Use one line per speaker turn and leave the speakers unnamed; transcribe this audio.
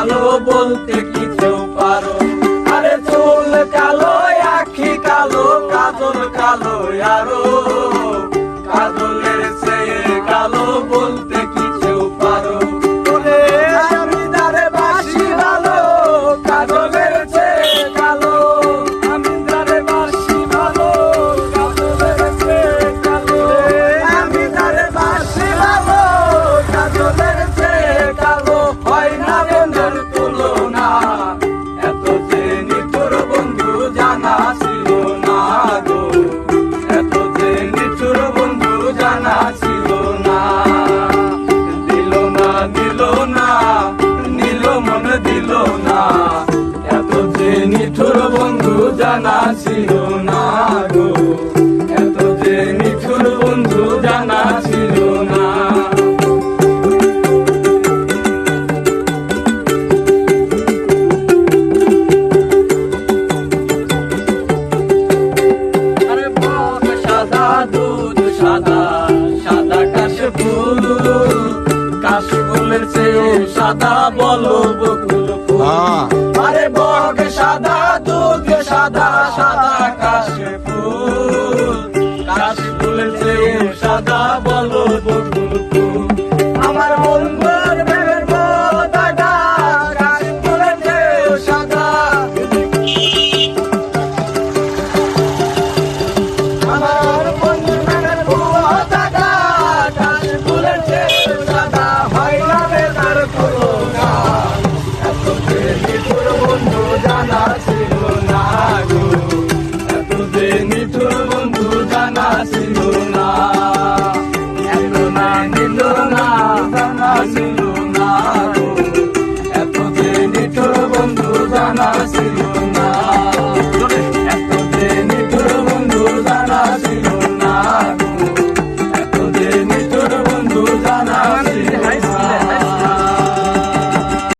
কালো বলতে কি কেউ পারো? আরে চুল কালো, আখি কালো, কাজল কালো আরো, কাজলের চেয়ে কালো বলতে কি কেউ পারো? ওরে জমিদারে বাসি ভালো, কাজলের চেয়ে কালো। জমিদারে বাসি ভালো, কাজলের চেয়ে কালো। জমিদারে বাসি ভালো, কাজলের চেয়ে কালো। হয় না বন্ধুর তুলনা, এত যে নিঠুর বন্ধু জানা ছিল না গো, এত যে নিঠুর বন্ধু জানা ছিল না। দিল না দিল না, নিল মন দিল না, এত যে নিঠুর বন্ধু জানা ছিল না গো, এত যে নিঠুর বন্ধু জানা ছিল না। আরে বক সাদা দুধ সাদা, সাদা কাশফুল, কাশফুলের চেয়ে সাদা বলো বকুল ফুল। আরে বক সাদা দুধ সাদা, সাদা কাশফুল, কাশফুলের চেয়ে সাদা বলো বকুল ফুল। আমার বন্ধুর প্রেমের পতাকা কাশফুলের চেয়ে সাদা, আমার বন্ধুর প্রেমের পতাকা কাশফুলের চেয়ে সাদা। হয় না বেতার তুলনা, এত যে নিঠুর বন্ধু জানা ছিল না গো, এত যে নিঠুর বন্ধু জানা ছিল না। এত না নিল না, জানা ছিল না গো, এত যে নিঠুর বন্ধু জানা ছিল